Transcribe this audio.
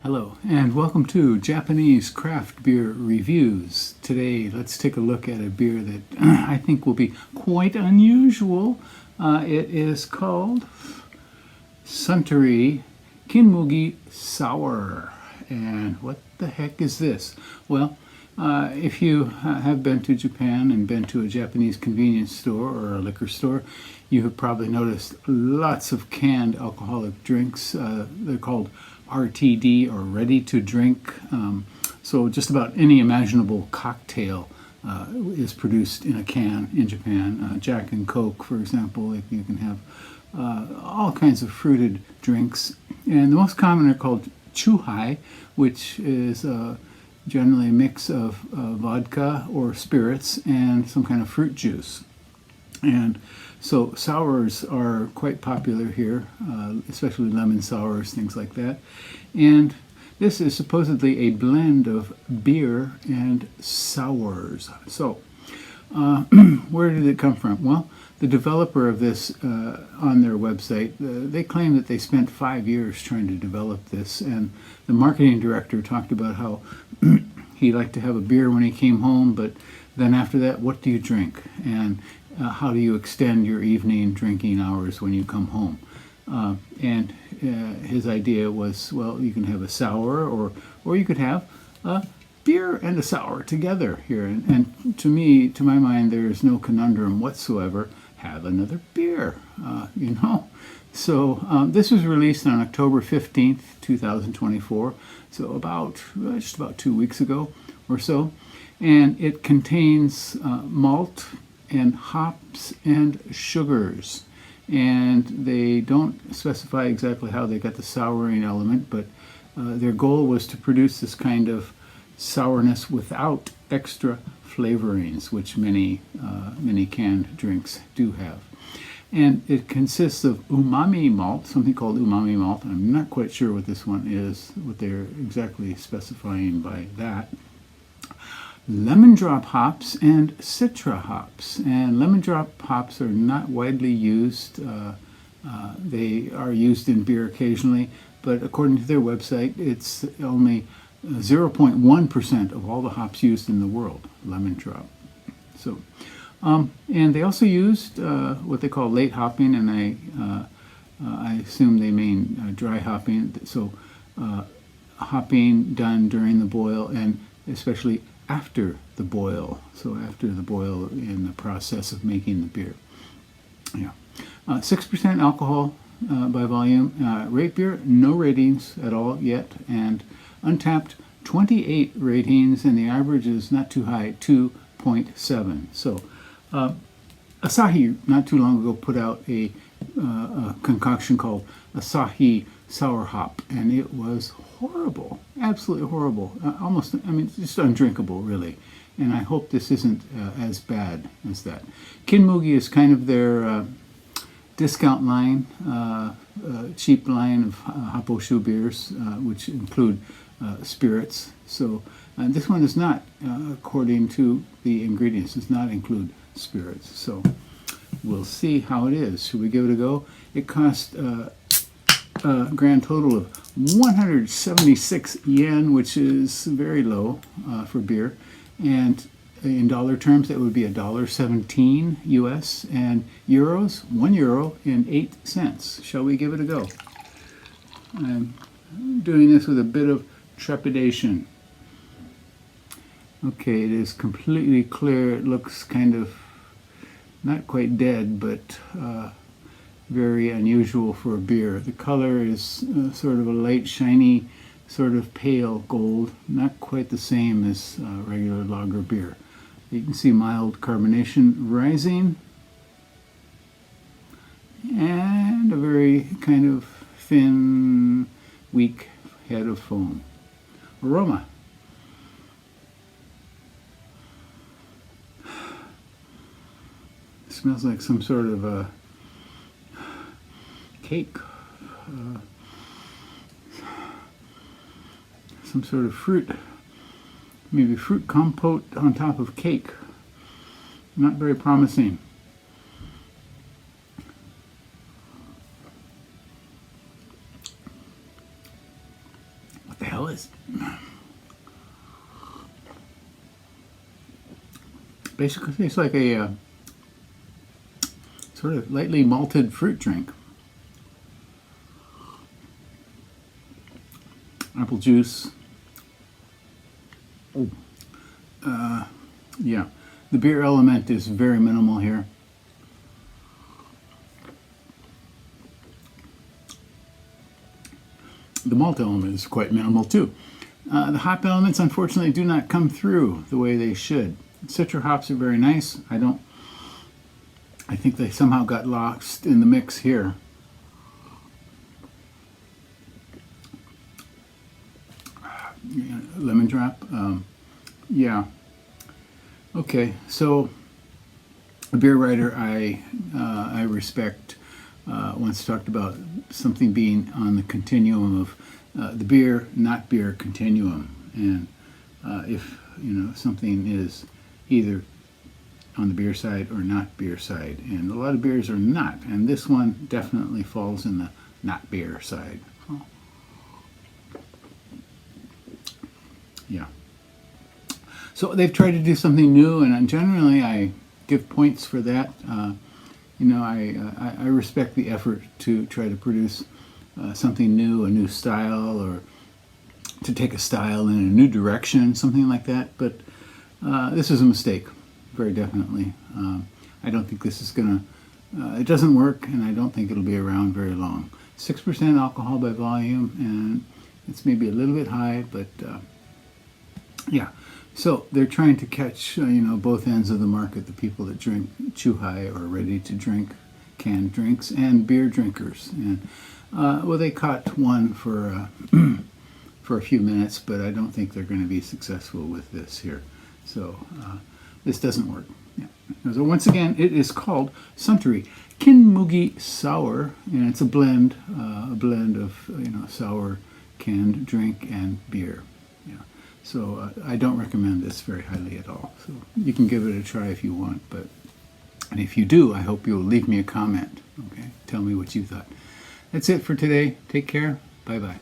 Hello, and welcome to Japanese Craft Beer Reviews. Today, let's take a look at a beer that I think will be quite unusual. It is called Suntory Kin-Mugi Sour. And what the heck is this? Well, if you have been to Japan and been to a Japanese convenience store or a liquor store, you have probably noticed lots of canned alcoholic drinks. They're called RTD, or ready to drink. So just about any imaginable cocktail is produced in a can in Japan. Jack and Coke, for example, you can have all kinds of fruited drinks. And the most common are called chuhai, which is generally a mix of vodka or spirits and some kind of fruit juice. And so sours are quite popular here, especially lemon sours, things like that. And this is supposedly a blend of beer and sours. So where did it come from? Well, the developer of this on their website, they claim that they spent 5 years trying to develop this. And the marketing director talked about how he liked to have a beer when he came home, but then after that, what do you drink? And how do you extend your evening drinking hours when you come home? And his idea was, well, you can have a sour, or you could have a beer and a sour together here. And to me, to my mind, there is no conundrum whatsoever. Have another beer, So this was released on October 15th, 2024. So just about 2 weeks ago or so. And it contains malt and hops and sugars. And they don't specify exactly how they got the souring element, but their goal was to produce this kind of sourness without extra flavorings, which many canned drinks do have. And it consists of umami malt, something called umami malt. I'm not quite sure what this one is, what they're exactly specifying by that. Lemon drop hops and citra hops. And lemon drop hops are not widely used. They are used in beer occasionally, but according to their website, it's only 0.1% of all the hops used in the world, lemon drop. So, and they also used what they call late hopping, and I assume they mean dry hopping. So, hopping done during the boil, and especially after the boil. So after the boil in the process of making the beer. Yeah. 6% alcohol by volume. Rate beer, no ratings at all yet. And Untapped, 28 ratings, and the average is not too high, 2.7. So Asahi, not too long ago, put out a concoction called Asahi Sour Hop, and it was horrible, absolutely horrible. Just undrinkable, really. And I hope this isn't as bad as that. Kin-Mugi is kind of their discount line, cheap line of Haposhu beers, which include spirits. So this one is not, according to the ingredients, does not include spirits. So we'll see how it is. Should we give it a go? It cost a grand total of 176 yen, which is very low for beer. And in dollar terms, that would be $1.17 US, and euros, €1 and 8 cents. Shall we give it a go? I'm doing this with a bit of trepidation. Okay, it is completely clear. It looks kind of not quite dead, but very unusual for a beer. The color is sort of a light, shiny, sort of pale gold, not quite the same as regular lager beer. You can see mild carbonation rising, and a very kind of thin, weak head of foam. Aroma. It smells like some sort of a cake, some sort of fruit, maybe fruit compote on top of cake. Not very promising. What the hell It basically tastes like a sort of lightly malted fruit drink. Apple juice. Yeah, the beer element is very minimal here. The malt element is quite minimal too. The hop elements unfortunately do not come through the way they should. Citra hops are very nice. I think they somehow got lost in the mix here. Lemon drop. Yeah. Okay, so a beer writer I respect once talked about something being on the continuum of the beer, not beer continuum, and if something is either on the beer side or not beer side, and a lot of beers are not, and this one definitely falls in the not beer side. Yeah. So they've tried to do something new, and generally I give points for that. I respect the effort to try to produce something new, a new style, or to take a style in a new direction, something like that. But this is a mistake, very definitely. I don't think this is gonna. It doesn't work, and I don't think it'll be around very long. 6% alcohol by volume, and it's maybe a little bit high, but yeah. So they're trying to catch, both ends of the market, the people that drink Chuhai or ready to drink canned drinks, and beer drinkers. And well, they caught one for for a few minutes, but I don't think they're going to be successful with this here. So this doesn't work. Yeah. So once again, it is called Suntory Kin-Mugi Sour, and it's a blend of sour canned drink and beer. Yeah. So I don't recommend this very highly at all. So you can give it a try if you want, and if you do, I hope you'll leave me a comment. Okay, tell me what you thought. That's it for today. Take care. Bye bye.